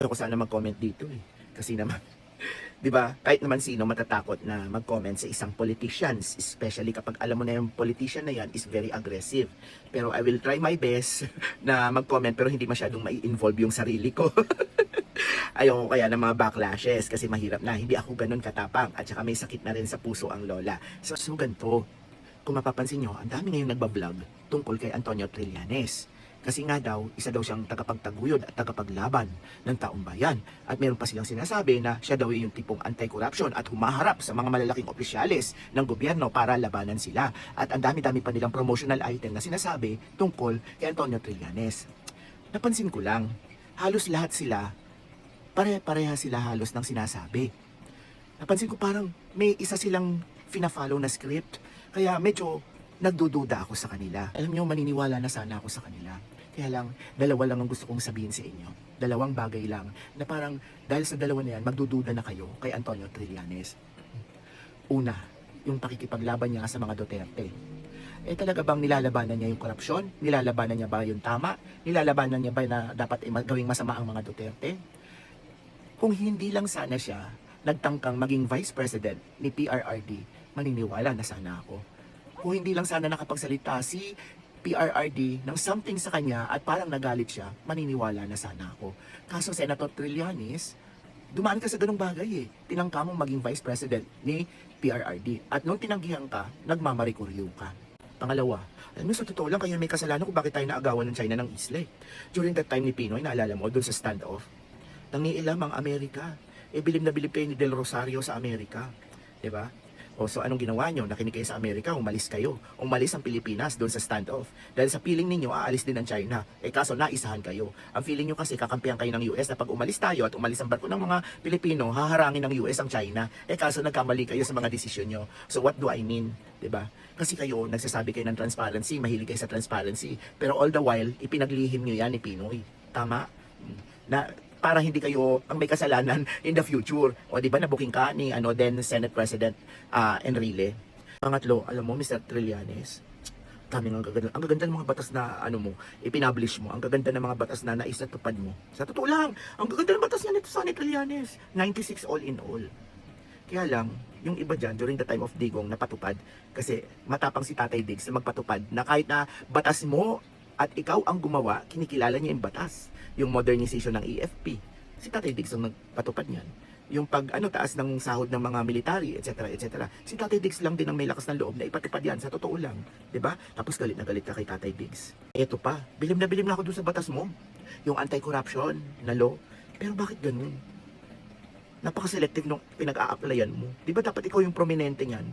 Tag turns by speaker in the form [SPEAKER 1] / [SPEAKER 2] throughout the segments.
[SPEAKER 1] Ayoko sana mag-comment dito eh. Kasi naman, 'di ba? Kahit naman sino matatakot na mag-comment sa isang politicians, especially kapag alam mo na yung politician na yan is very aggressive. Pero I will try my best na mag-comment pero hindi masyadong mai-involve yung sarili ko. Ayoko kaya ng mga backlashes kasi mahirap na. Hindi ako ganun katapang at saka may sakit na rin sa puso ang lola. So ganito, kung mapapansin nyo, ang dami ngayon nagbablog tungkol kay Antonio Trillanes. Kasi nga daw, isa daw siyang tagapagtaguyod at tagapaglaban ng taong bayan. At meron pa silang sinasabi na siya daw yung tipong anti-corruption at humaharap sa mga malalaking opisyales ng gobyerno para labanan sila. At ang dami-dami pa nilang promotional item na sinasabi tungkol kay Antonio Trillanes. Napansin ko lang, halos lahat sila, pare-pareha sila halos ng sinasabi. Napansin ko parang may isa silang fina-follow na script. Kaya medyo nagdududa ako sa kanila. Alam niyo, maniniwala na sana ako sa kanila. Kaya lang, dalawa lang ang gusto kong sabihin sa inyo. Dalawang bagay lang na parang dahil sa dalawa na yan, magdududa na kayo kay Antonio Trillanes. Una, yung pakikipaglaban niya sa mga Duterte. Eh talaga bang nilalabanan niya yung korupsyon? Nilalabanan niya ba yung tama? Nilalabanan niya ba na dapat gawing masama ang mga Duterte? Kung hindi lang sana siya nagtangkang maging vice president ni PRRD, maniniwala na sana ako. Kung hindi lang sana nakapagsalita si PRRD ng something sa kanya at parang nagalit siya, maniniwala na sana ako. Kaso Senator Trillanes, dumaan ka sa ganung bagay eh. Tinangka mong maging vice president ni PRRD. At nung tinanggihan ka, nagmamarikuryo ka. Pangalawa, alam mo sa totoo lang kayo may kasalanan kung bakit tayo naagawan ng China ng isla eh. During that time ni Pinoy, naalala mo, dun sa standoff, nangiilam ang Amerika. Eh bilib na bilib kayo ni Del Rosario sa Amerika. 'Di ba? O so anong ginawa nyo? Nakinig kayo sa Amerika, umalis kayo. Umalis ang Pilipinas doon sa standoff. Dahil sa feeling ninyo, aalis din ang China. Eh kaso naisahan kayo. Ang feeling nyo kasi kakampihan kayo ng US na pag umalis tayo at umalis ang barko ng mga Pilipino, haharangin ng US ang China. Eh kaso nagkamali kayo sa mga desisyon nyo. So what do I mean? 'Di ba? Kasi kayo, nagsasabi kayo ng transparency, mahilig kayo sa transparency. Pero all the while, ipinaglihim nyo yan ni Pinoy. Tama? Na para hindi kayo ang may kasalanan in the future. O di ba nabuking ka ni then Senate President Enrile. Pangatlo, alam mo Mr. Trillanes, ang gaganda ng mga batas na mo, ipinablish mo. Ang gaganda ng mga batas na naisatupad mo. Sa totoo lang, ang gaganda ng batas niya nito sa Trillanes. 96 all in all. Kaya lang, yung iba dyan, during the time of Digong, napatupad. Kasi matapang si Tatay Diggs na magpatupad na kahit na batas mo at ikaw ang gumawa, kinikilala niya yung batas. Yung modernization ng EFP. Si Tatay Diggs ang nagpatupad niyan. Yung taas ng sahod ng mga military, etc. etc. Si Tatay Diggs lang din ang may lakas ng loob na ipatupad yan. Sa totoo lang. 'Di ba? Tapos galit na galit ka kay Tatay Diggs. Eto pa, bilim na ako dun sa batas mo. Yung anti-corruption na law. Pero bakit ganun? Napaka-selective nung pinag-a-applyan mo. 'Di ba dapat ikaw yung prominente niyan?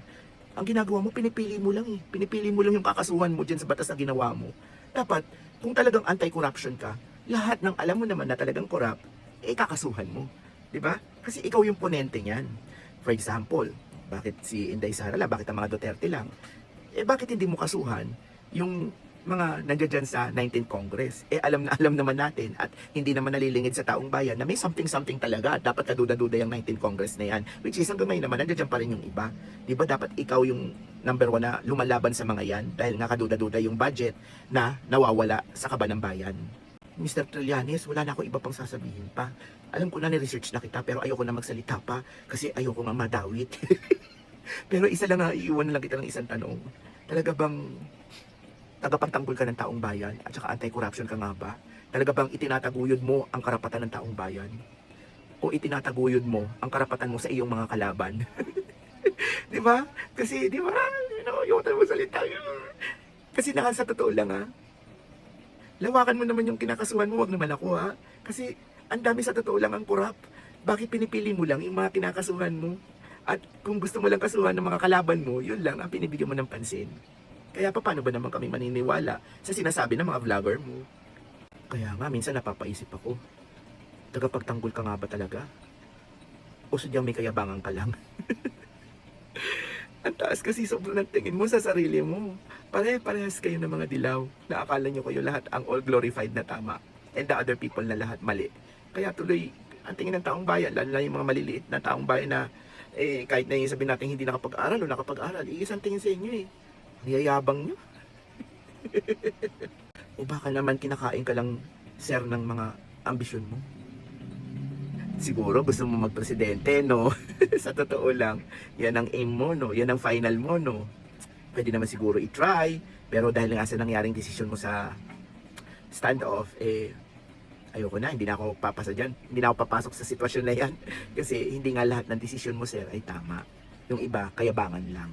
[SPEAKER 1] Ang ginagawa mo, pinipili mo lang eh. Pinipili mo lang yung kakasuhan mo dyan sa batas na ginawa mo. Dapat, kung talagang anti-corruption ka, lahat ng alam mo naman na talagang corrupt, eh kakasuhan mo. 'Di ba? Kasi ikaw yung ponente niyan. For example, bakit si Inday Sara, bakit ang mga Duterte lang? Eh bakit hindi mo kasuhan yung mga nandiyan sa 19th Congress? Eh alam naman natin at hindi naman nalilingid sa taong bayan na may something talaga. Dapat kaduda-duda yung 19th Congress na yan. Which is hanggang ngayon naman nandiyan pa rin yung iba. 'Di ba dapat ikaw yung number one na lumalaban sa mga yan dahil nga kaduda-duda yung budget na nawawala sa kaban ng bayan. Mr. Trillanes, wala na ako iba pang sasabihin pa. Alam ko na ni-research na kita pero ayoko na magsalita pa kasi ayoko nga madawit. Pero isa lang iiwan lang kita ng isang tanong. Talaga bang tagapagtanggol ka ng taong bayan at saka anti-corruption ka nga ba? Talaga bang itinataguyod mo ang karapatan ng taong bayan? O itinataguyod mo ang karapatan mo sa iyong mga kalaban? Di ba? Kasi, di ba? Ayoko na magsalita. Kasi sa totoo lang lawakan mo naman yung kinakasuhan mo, wag naman ako Kasi ang dami sa totoo lang ang corrupt. Bakit pinipili mo lang yung mga kinakasuhan mo? At kung gusto mo lang kasuhan ng mga kalaban mo, yun lang ang pinibigyan mo ng pansin. Kaya paano ba naman kami maniniwala sa sinasabi ng mga vlogger mo? Kaya nga, minsan napapaisip ako, tagapagtanggol ka nga ba talaga? O sadyang may kayabangan ka lang? Ang taas kasi sobrang tingin mo sa sarili mo. Pare-parehas kayo ng mga dilaw na akala nyo kayo lahat ang all glorified na tama and the other people na lahat mali. Kaya tuloy, ang tingin ng taong bayan, lalo na yung mga maliliit na taong bayan na kahit na yung sabihin natin hindi nakapag-aral o nakapag-aral, iisang tingin sa inyo niyayabang nyo. O baka naman kinakain ka lang, sir, ng mga ambisyon mo. Siguro gusto mo magpresidente, no? Sa totoo lang, yan ang aim mo, no? Yan ang final mo, no? Pwede naman siguro i-try, pero dahil nga sa nangyaring desisyon mo sa standoff, ayoko na, hindi na ako papasa dyan. Hindi na ako papasok sa sitwasyon na yan. Kasi hindi nga lahat ng desisyon mo, sir, ay tama. Yung iba, kayabangan lang.